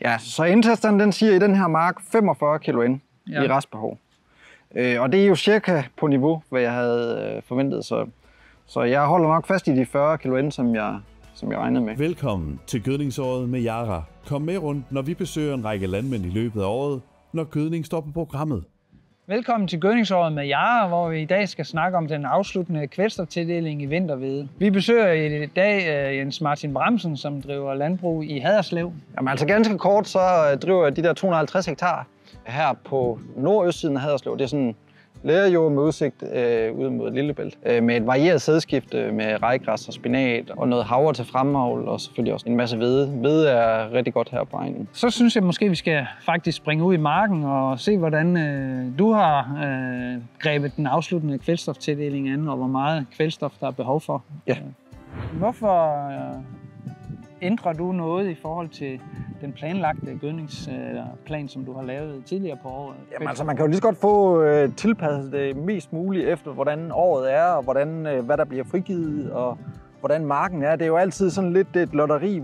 Ja, så indtasteren den siger i den her mark 45 kilo ind i restbehov. Og det er jo cirka på niveau, hvad jeg havde forventet. Så jeg holder nok fast i de 40 kilo ind, som jeg regnede med. Velkommen til Gødningsåret med Yara. Kom med rundt, når vi besøger en række landmænd i løbet af året, når gødning står på programmet. Velkommen til Gødningsåret med Yara, hvor vi i dag skal snakke om den afsluttende kvælstoftildeling i vinterhvede. Vi besøger i dag Jens Martin Bramsen, som driver landbrug i Haderslev. Jamen altså ganske kort, så driver jeg de der 250 hektar her på nordøstsiden af Haderslev. Det er sådan lerjord med udsigt ud mod Lillebælt. Med et varieret sædskifte med rejgræs og spinat og noget havre til fremavl og selvfølgelig også en masse hvede. Hvede er rigtig godt her på egnen. Så synes jeg måske, vi skal faktisk springe ud i marken og se, hvordan du har grebet den afsluttende kvælstoftildeling an, og hvor meget kvælstof der er behov for. Ja. Hvorfor ændrer du noget i forhold til den planlagte gødningsplan, som du har lavet tidligere på året? Jamen altså, man kan jo lige så godt få tilpasset det mest muligt efter, hvordan året er, og hvad der bliver frigivet, og hvordan marken er. Det er jo altid sådan lidt et lotteri,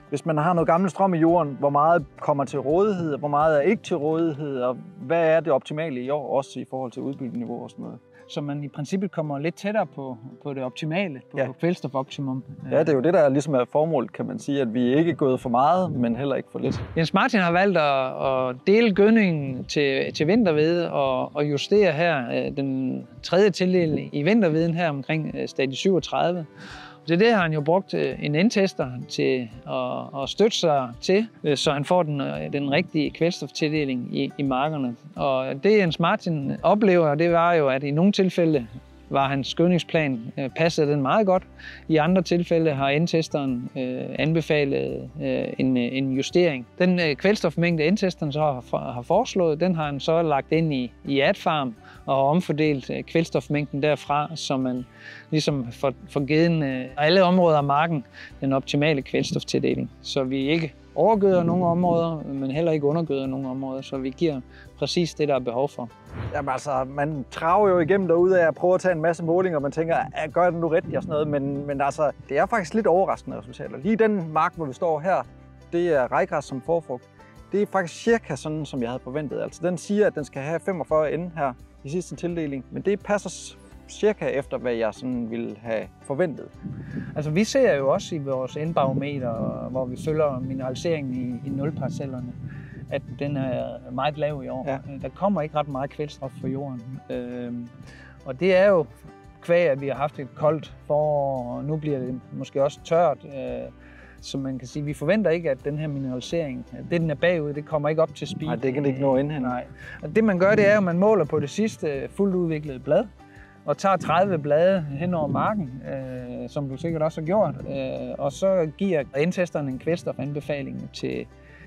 hvis man har noget gammel strøm i jorden, hvor meget kommer til rådighed, og hvor meget er ikke til rådighed, og hvad er det optimale i år, også i forhold til udbytteniveau og sådan noget. Så man i princippet kommer lidt tættere på det optimale, på kvælstofoptimum. Ja, det er jo det, der ligesom er formålet, kan man sige, at vi ikke er gået for meget, men heller ikke for lidt. Jens Martin har valgt at dele gødningen til vinterhvede og justere her den tredje tildeling i vinterhveden her omkring stadie 37. Til det har han jo brugt en indtester til at støtte sig til, så han får den rigtige kvælstoftildeling i markerne. Og det Jens Martin oplever, det var jo, at i nogle tilfælde var hans gødningsplan, passede den meget godt. I andre tilfælde har indtesteren anbefalet en justering. Den kvælstofmængde, indtesteren så har foreslået, den har han så lagt ind i AdFarm og omfordelt kvælstofmængden derfra, så man ligesom får givet alle områder af marken den optimale kvælstoftildeling. Så vi ikke overgøder nogle områder, men heller ikke undergøder nogle områder, så vi giver præcis det, der er behov for. Jamen altså, man traver jo igennem derude af at prøve at tage en masse målinger, og man tænker, gør jeg det nu rigtigt og sådan noget, men altså, det er faktisk lidt overraskende resultater. Lige den mark, hvor vi står her, det er rejgræs som forfrugt. Det er faktisk cirka sådan, som jeg havde forventet. Altså, den siger, at den skal have 45 ende her i sidste tildeling, men det passer cirka efter, hvad jeg sådan ville have forventet. Altså, vi ser jo også i vores endbarometer, hvor vi følger mineraliseringen i nulparcellerne, at den er meget lav i år. Ja. Der kommer ikke ret meget kvælstof fra jorden. Og det er jo kvæg, at vi har haft et koldt forår, og nu bliver det måske også tørt. Så man kan sige, at vi forventer ikke, at den her mineralisering, det den er bagud, det kommer ikke op til speed. Nej, det kan det ikke nå indhen. Nej. Og det man gør, det er, at man måler på det sidste fuldt udviklede blad, og tager 30 blade hen over marken, som du sikkert også har gjort, og så giver indtesteren en kvælstofanbefaling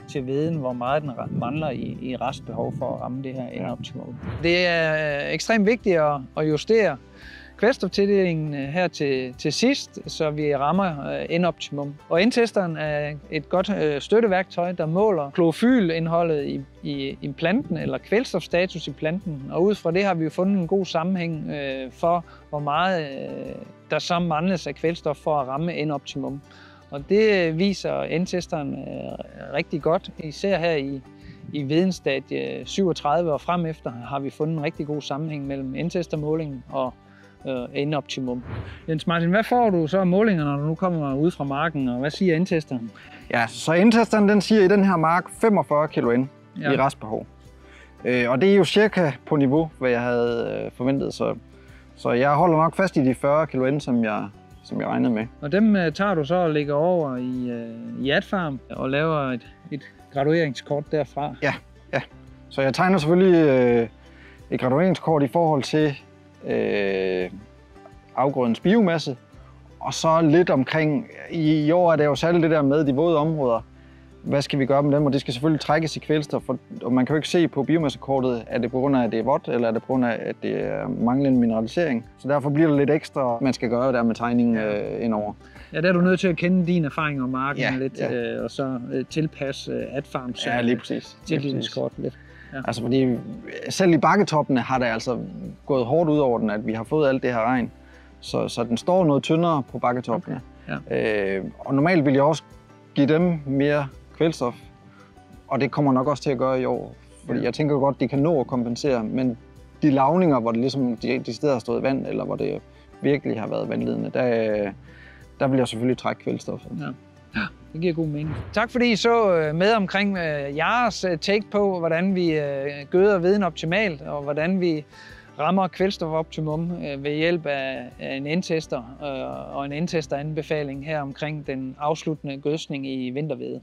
til hveden, hvor meget den mangler i restbehov for at ramme det her endoptimum. Det er ekstremt vigtigt at justere kvælstoftildelingen her til sidst, så vi rammer endoptimum. Og indtesteren er et godt støtteværktøj, der måler klorofylindholdet i planten, eller kvælstofstatus i planten. Og ud fra det har vi jo fundet en god sammenhæng for, hvor meget der så mangles af kvælstof for at ramme endoptimum. Og det viser indtesteren rigtig godt. Især her i hvedenstadie 37 og frem efter har vi fundet en rigtig god sammenhæng mellem indtestermålingen og endoptimum. Jens Martin, hvad får du så af målingerne, når du nu kommer ud fra marken, og hvad siger indtesteren? Ja, så indtesteren den siger i den her mark 45 kilo ind i restbehov. Og det er jo cirka på niveau, hvad jeg havde forventet, så jeg holder nok fast i de 40 kilo ind, som jeg regnede med. Og dem tager du så og lægger over i AdFarm og laver et gradueringskort derfra? Ja. Så jeg tegner selvfølgelig et gradueringskort i forhold til afgrødens biomasse, og så lidt omkring, i år er det jo særligt det der med de våde områder. Hvad skal vi gøre med dem? Og det skal selvfølgelig trækkes i kvælstof, og man kan jo ikke se på biomassekortet, er det på grund af, at det er vådt, eller er det på grund af, at det er manglende mineralisering. Så derfor bliver der lidt ekstra, man skal gøre der med tegningen indover. Ja, der er du nødt til at kende din erfaring om marken lidt, og så tilpasse AdFarm tildelingskort lidt. Ja. Altså fordi selv i bakketoppene har det altså gået hårdt ud over den, at vi har fået alt det her regn. Så den står noget tyndere på bakketoppene. Okay. Ja. Og normalt vil jeg også give dem mere kvælstof Og det kommer nok også til at gøre i år. Fordi jeg tænker godt, de kan nå at kompensere, men de lavninger, hvor det ligesom de steder har stået vand, eller hvor det virkelig har været vandledende, der vil jeg selvfølgelig trække kvælstoffet. Ja. Det giver god mening. Tak fordi I så med omkring jeres take på, hvordan vi gøder veden optimalt, og hvordan vi rammer kvælstofoptimum ved hjælp af en indtester og en indtesteranbefaling her omkring den afsluttende gødsning i vinterhvede.